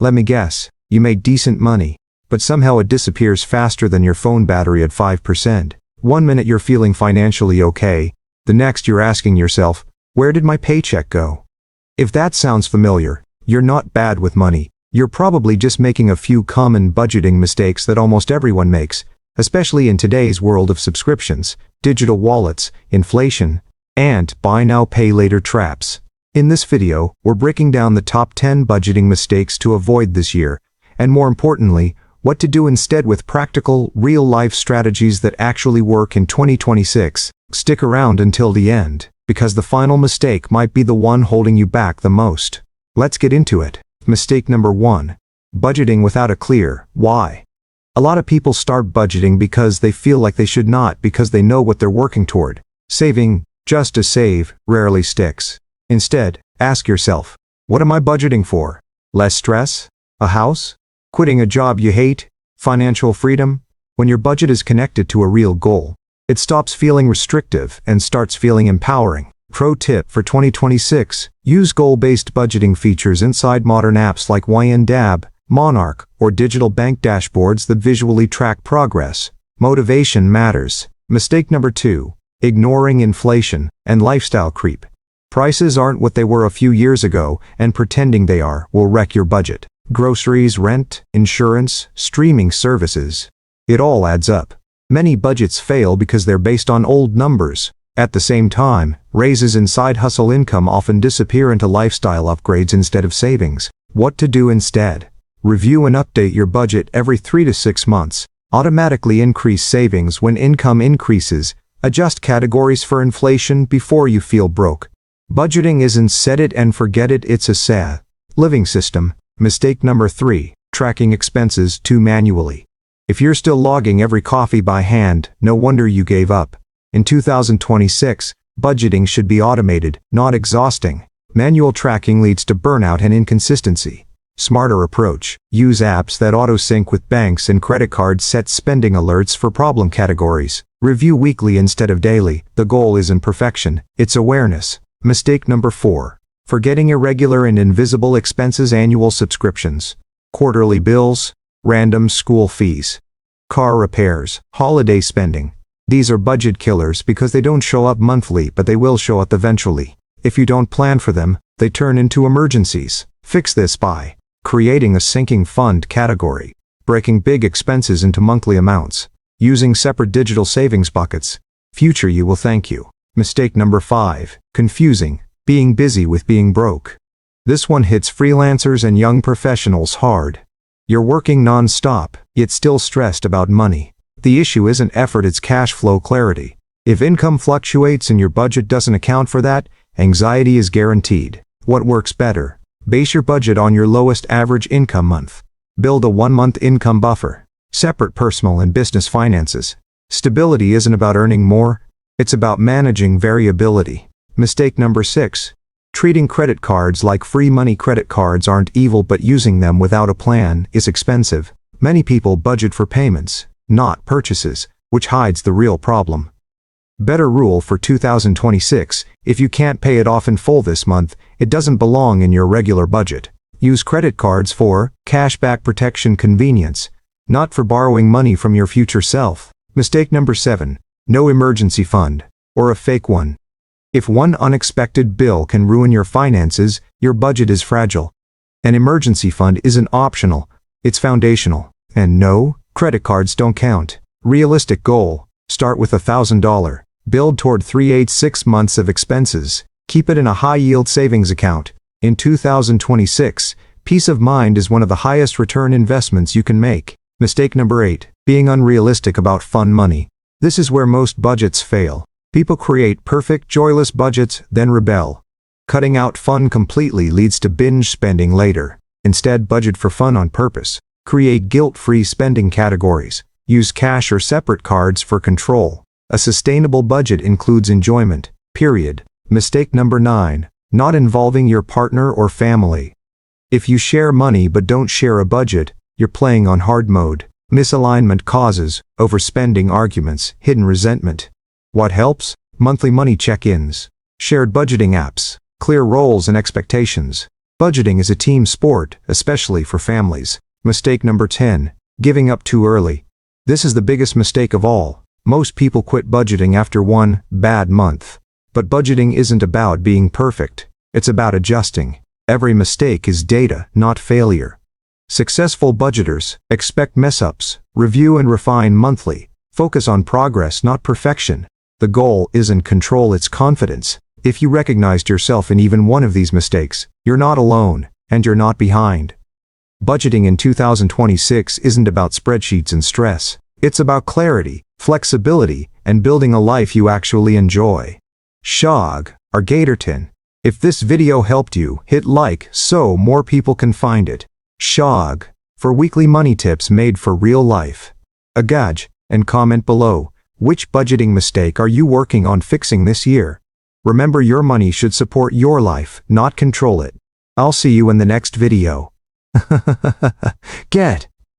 Let me guess, you make decent money, but somehow it disappears faster than your phone battery at 5%. One minute you're feeling financially okay, the next you're asking yourself, where did my paycheck go? If that sounds familiar, you're not bad with money. You're probably just making a few common budgeting mistakes that almost everyone makes, especially in today's world of subscriptions, digital wallets, inflation, and buy now pay later traps. In this video, we're breaking down the top 10 budgeting mistakes to avoid this year, and more importantly, what to do instead with practical, real-life strategies that actually work in 2026. Stick around until the end, because the final mistake might be the one holding you back the most. Let's get into it. Mistake number 1. Budgeting without a clear why. A lot of people start budgeting because they feel like they should not, because they know what they're working toward. Saving, just to save, rarely sticks. Instead, ask yourself, what am I budgeting for? Less stress? A house? Quitting a job you hate? Financial freedom? When your budget is connected to a real goal, it stops feeling restrictive and starts feeling empowering. Pro tip for 2026, use goal-based budgeting features inside modern apps like YNDAB, Monarch, or digital bank dashboards that visually track progress. Motivation matters. Mistake number 2, ignoring inflation and lifestyle creep. Prices aren't what they were a few years ago, and pretending they are will wreck your budget. Groceries, rent, insurance, streaming services. It all adds up. Many budgets fail because they're based on old numbers. At the same time, raises in side hustle income often disappear into lifestyle upgrades instead of savings. What to do instead? Review and update your budget every 3 to 6 months. Automatically increase savings when income increases. Adjust categories for inflation before you feel broke. Budgeting isn't set it and forget it, it's a sad living system. Mistake number 3, tracking expenses too manually. If you're still logging every coffee by hand, no wonder you gave up. In 2026, budgeting should be automated, not exhausting. Manual tracking leads to burnout and inconsistency. Smarter approach. Use apps that auto-sync with banks and credit cards. Set spending alerts for problem categories. Review weekly instead of daily. The goal isn't perfection, it's awareness. Mistake number 4. Forgetting irregular and invisible expenses. Annual subscriptions, quarterly bills, random school fees, car repairs, holiday spending. These are budget killers because they don't show up monthly, but they will show up eventually. If you don't plan for them, they turn into emergencies. Fix this by creating a sinking fund category, breaking big expenses into monthly amounts, using separate digital savings buckets. Future you will thank you. Mistake number 5. Confusing being busy with being broke. This one hits freelancers and young professionals hard. You're working non-stop, yet still stressed about money. The issue isn't effort, it's cash flow clarity. If income fluctuates and your budget doesn't account for that, anxiety is guaranteed. What works better? Base your budget on your lowest average income month. Build a 1-month income buffer. Separate personal and business finances. Stability isn't about earning more, it's about managing variability. Mistake number 6. Treating credit cards like free money. Credit cards aren't evil, but using them without a plan is expensive. Many people budget for payments, not purchases, which hides the real problem. Better rule for 2026, if you can't pay it off in full this month, it doesn't belong in your regular budget. Use credit cards for cashback protection convenience, not for borrowing money from your future self. Mistake number 7. No emergency fund, or a fake one. If one unexpected bill can ruin your finances, your budget is fragile. An emergency fund isn't optional, it's foundational. And no, credit cards don't count. Realistic goal. Start with $1,000. Build toward 3-6 months of expenses. Keep it in a high-yield savings account. In 2026, peace of mind is one of the highest return investments you can make. Mistake number 8. Being unrealistic about fun money. This is where most budgets fail. People create perfect, joyless budgets, then rebel. Cutting out fun completely leads to binge spending later. Instead, budget for fun on purpose. Create guilt-free spending categories. Use cash or separate cards for control. A sustainable budget includes enjoyment, period. Mistake number 9. Not involving your partner or family. If you share money but don't share a budget, you're playing on hard mode. Misalignment causes overspending, arguments, hidden resentment. What helps? Monthly money check-ins, shared budgeting apps, clear roles and expectations. Budgeting is a team sport, especially for families. Mistake number 10. Giving up too early. This is the biggest mistake of all. Most people quit budgeting after one bad month. But budgeting isn't about being perfect. It's about adjusting. Every mistake is data, not failure. Successful budgeters expect mess-ups, review and refine monthly. Focus on progress, not perfection. The goal isn't control, it's confidence. If you recognized yourself in even one of these mistakes, you're not alone, and you're not behind. Budgeting in 2026 isn't about spreadsheets and stress. It's about clarity, flexibility, and building a life you actually enjoy. Shog, or Gatorton. If this video helped you, hit like so more people can find it. Shog, for weekly money tips made for real life. Agaj, and comment below, which budgeting mistake are you working on fixing this year? Remember, your money should support your life, not control it. I'll see you in the next video. Get